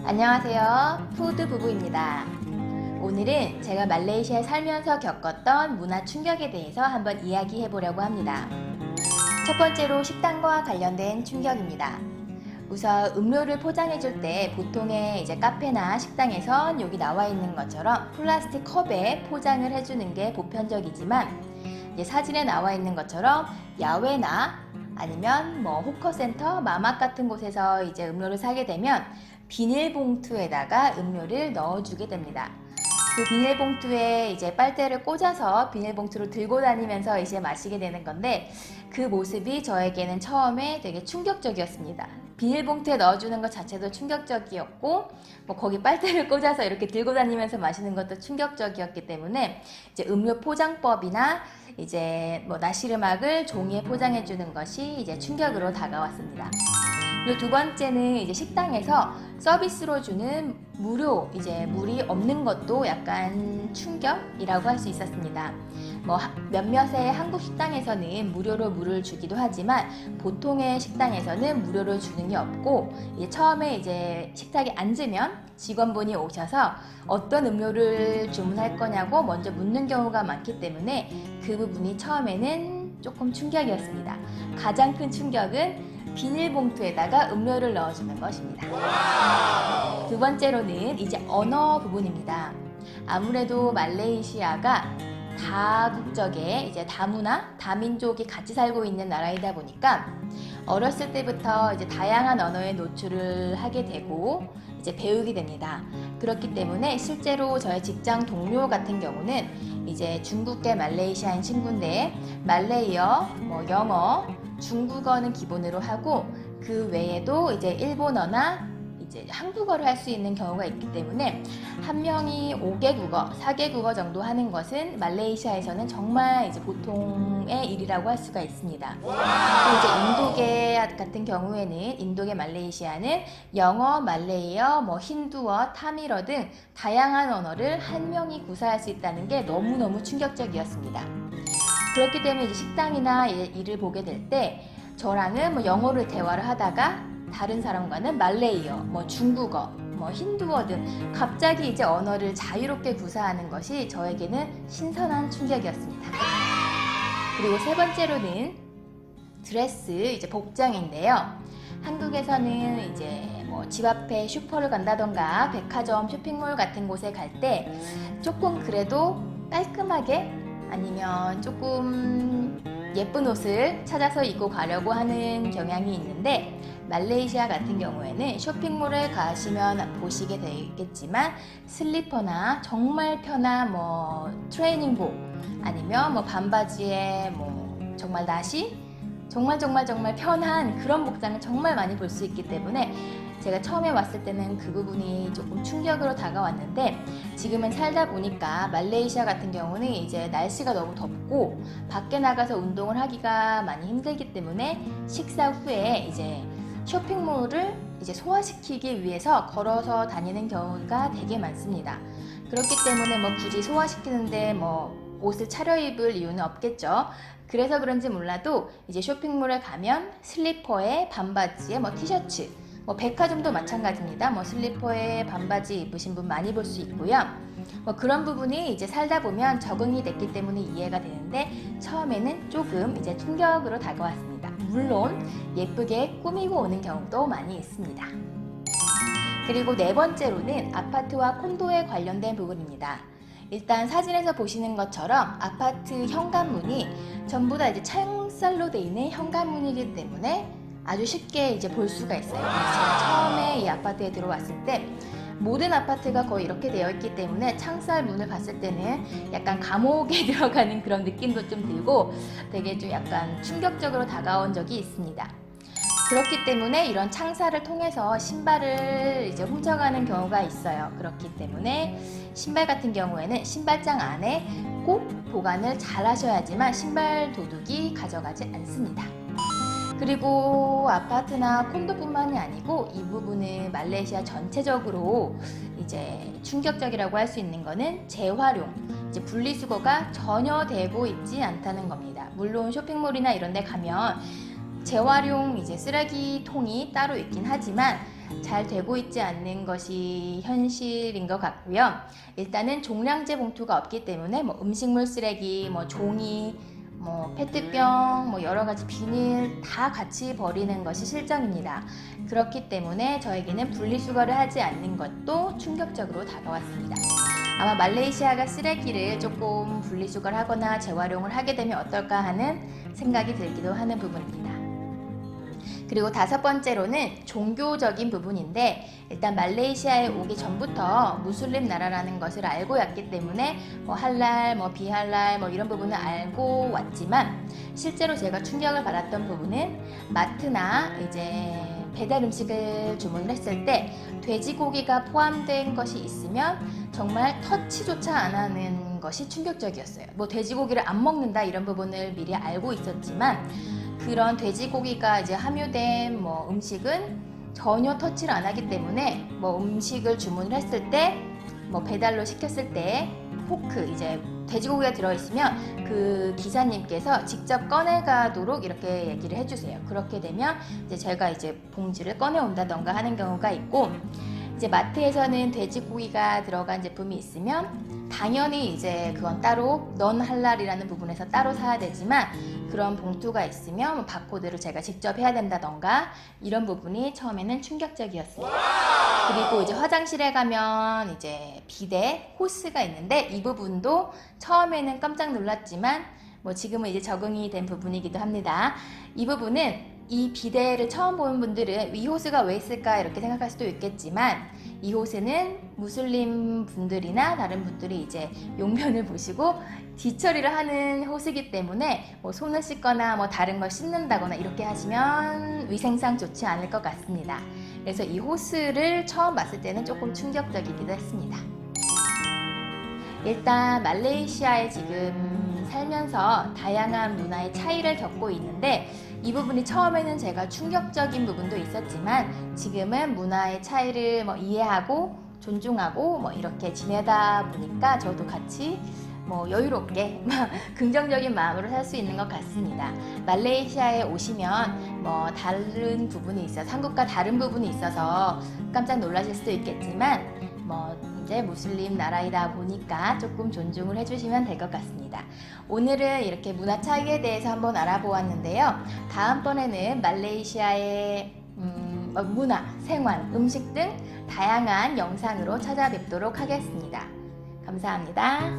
안녕하세요. 푸드 부부입니다. 오늘은 제가 말레이시아에 살면서 겪었던 문화 충격에 대해서 한번 이야기해 보려고 합니다. 첫 번째로 식당과 관련된 충격입니다. 우선 음료를 포장해 줄 때 보통의 카페나 식당에선 여기 나와 있는 것처럼 플라스틱 컵에 포장을 해주는 게 보편적이지만 사진에 나와 있는 것처럼 야외나 아니면 호커센터, 마맛 같은 곳에서 음료를 사게 되면 비닐봉투에다가 음료를 넣어주게 됩니다. 그 비닐봉투에 빨대를 꽂아서 비닐봉투를 들고 다니면서 마시게 되는 건데, 그 모습이 저에게는 처음에 되게 충격적이었습니다. 비닐봉투에 넣어주는 것 자체도 충격적이었고, 거기 빨대를 꽂아서 이렇게 들고 다니면서 마시는 것도 충격적이었기 때문에 음료 포장법이나 나시르막을 종이에 포장해주는 것이 충격으로 다가왔습니다. 그리고 두 번째는 식당에서 서비스로 주는 무료 물이 없는 것도 약간 충격이라고 할 수 있었습니다. 몇몇의 한국 식당에서는 무료로 물을 주기도 하지만 보통의 식당에서는 무료로 주는 게 없고, 처음에 식탁에 앉으면 직원분이 오셔서 어떤 음료를 주문할 거냐고 먼저 묻는 경우가 많기 때문에 그 부분이 처음에는 조금 충격이었습니다. 가장 큰 충격은 비닐봉투에다가 음료를 넣어주는 것입니다. 두 번째로는 언어 부분입니다. 아무래도 말레이시아가 다국적의 다문화, 다민족이 같이 살고 있는 나라이다 보니까 어렸을 때부터 다양한 언어에 노출을 하게 되고 배우게 됩니다. 그렇기 때문에 실제로 저의 직장 동료 같은 경우는 중국계 말레이시아인 친구인데 말레이어, 영어, 중국어는 기본으로 하고 그 외에도 일본어나 한국어를 할 수 있는 경우가 있기 때문에 한 명이 5개국어, 4개국어 정도 하는 것은 말레이시아에서는 정말 보통의 일이라고 할 수가 있습니다. 인도계 같은 경우에는 인도계 말레이시아는 영어, 말레이어, 힌두어, 타밀어 등 다양한 언어를 한 명이 구사할 수 있다는 게 너무너무 충격적이었습니다. 그렇기 때문에 식당이나 일을 보게 될 때 저랑은 영어로 대화를 하다가 다른 사람과는 말레이어, 중국어, 힌두어 등 갑자기 언어를 자유롭게 구사하는 것이 저에게는 신선한 충격이었습니다. 그리고 세 번째로는 드레스, 복장인데요. 한국에서는 집 앞에 슈퍼를 간다던가 백화점, 쇼핑몰 같은 곳에 갈 때 조금 그래도 깔끔하게 아니면 조금 예쁜 옷을 찾아서 입고 가려고 하는 경향이 있는데, 말레이시아 같은 경우에는 쇼핑몰에 가시면 보시게 되겠지만 슬리퍼나 정말 편한 트레이닝복 아니면 반바지에 정말 나시 정말 편한 그런 복장을 정말 많이 볼 수 있기 때문에 제가 처음에 왔을 때는 그 부분이 조금 충격으로 다가왔는데, 지금은 살다 보니까 말레이시아 같은 경우는 날씨가 너무 덥고 밖에 나가서 운동을 하기가 많이 힘들기 때문에 식사 후에 쇼핑몰을 소화시키기 위해서 걸어서 다니는 경우가 되게 많습니다. 그렇기 때문에 굳이 소화시키는데 옷을 차려입을 이유는 없겠죠. 그래서 그런지 몰라도 쇼핑몰에 가면 슬리퍼에 반바지에 티셔츠, 백화점도 마찬가지입니다. 슬리퍼에 반바지 입으신 분 많이 볼 수 있고요. 그런 부분이 살다 보면 적응이 됐기 때문에 이해가 되는데, 처음에는 조금 충격으로 다가왔습니다. 물론 예쁘게 꾸미고 오는 경우도 많이 있습니다. 그리고 네 번째로는 아파트와 콘도에 관련된 부분입니다. 일단 사진에서 보시는 것처럼 아파트 현관문이 전부 다 창살로 되어 있는 현관문이기 때문에 아주 쉽게 볼 수가 있어요. 제가 처음에 이 아파트에 들어왔을 때 모든 아파트가 거의 이렇게 되어 있기 때문에 창살 문을 봤을 때는 약간 감옥에 들어가는 그런 느낌도 좀 들고 되게 좀 약간 충격적으로 다가온 적이 있습니다. 그렇기 때문에 이런 창살을 통해서 신발을 훔쳐가는 경우가 있어요. 그렇기 때문에 신발 같은 경우에는 신발장 안에 꼭 보관을 잘 하셔야지만 신발 도둑이 가져가지 않습니다. 그리고 아파트나 콘도뿐만이 아니고 이 부분은 말레이시아 전체적으로 충격적이라고 할 수 있는 거는 재활용, 분리수거가 전혀 되고 있지 않다는 겁니다. 물론 쇼핑몰이나 이런 데 가면 재활용 쓰레기통이 따로 있긴 하지만 잘 되고 있지 않는 것이 현실인 것 같고요. 일단은 종량제 봉투가 없기 때문에 뭐 음식물 쓰레기, 뭐 종이, 뭐 페트병, 뭐 여러 가지 비닐 다 같이 버리는 것이 실정입니다. 그렇기 때문에 저에게는 분리수거를 하지 않는 것도 충격적으로 다가왔습니다. 아마 말레이시아가 쓰레기를 조금 분리수거를 하거나 재활용을 하게 되면 어떨까 하는 생각이 들기도 하는 부분입니다. 그리고 다섯 번째로는 종교적인 부분인데, 일단 말레이시아에 오기 전부터 무슬림 나라라는 것을 알고 왔기 때문에 뭐 할랄, 뭐 비할랄 뭐 이런 부분을 알고 왔지만, 실제로 제가 충격을 받았던 부분은 마트나 이제 배달 음식을 주문을 했을 때 돼지고기가 포함된 것이 있으면 정말 터치조차 안 하는 것이 충격적이었어요. 뭐 돼지고기를 안 먹는다 이런 부분을 미리 알고 있었지만, 그런 돼지고기가 이제 함유된 뭐 음식은 전혀 터치를 안 하기 때문에 뭐 음식을 주문을 했을 때 뭐 배달로 시켰을 때 포크, 이제 돼지고기가 들어있으면 그 기사님께서 직접 꺼내가도록 이렇게 얘기를 해주세요. 그렇게 되면 이제 제가 이제 봉지를 꺼내온다던가 하는 경우가 있고, 이제 마트에서는 돼지고기가 들어간 제품이 있으면 당연히 이제 그건 따로 넌 할랄이라는 부분에서 따로 사야 되지만, 그런 봉투가 있으면 뭐 바코드를 제가 직접 해야 된다던가 이런 부분이 처음에는 충격적이었습니다. 그리고 이제 화장실에 가면 이제 비데, 호스가 있는데 이 부분도 처음에는 깜짝 놀랐지만 뭐 지금은 이제 적응이 된 부분이기도 합니다. 이 부분은 이 비데를 처음 보는 분들은 이 호스가 왜 있을까 이렇게 생각할 수도 있겠지만, 이 호스는 무슬림 분들이나 다른 분들이 이제 용변을 보시고 뒤처리를 하는 호스이기 때문에 뭐 손을 씻거나 뭐 다른 걸 씻는다거나 이렇게 하시면 위생상 좋지 않을 것 같습니다. 그래서 이 호스를 처음 봤을 때는 조금 충격적이기도 했습니다. 일단 말레이시아에 지금 살면서 다양한 문화의 차이를 겪고 있는데, 이 부분이 처음에는 제가 충격적인 부분도 있었지만 지금은 문화의 차이를 뭐 이해하고 존중하고 뭐 이렇게 지내다 보니까 저도 같이 뭐 여유롭게 긍정적인 마음으로 살 수 있는 것 같습니다. 말레이시아에 오시면 뭐 다른 부분이 있어서, 한국과 다른 부분이 있어서 깜짝 놀라실 수도 있겠지만 뭐 이제 무슬림 나라이다 보니까 조금 존중을 해주시면 될 것 같습니다. 오늘은 이렇게 문화 차이에 대해서 한번 알아보았는데요. 다음번에는 말레이시아의 문화, 생활, 음식 등 다양한 영상으로 찾아뵙도록 하겠습니다. 감사합니다.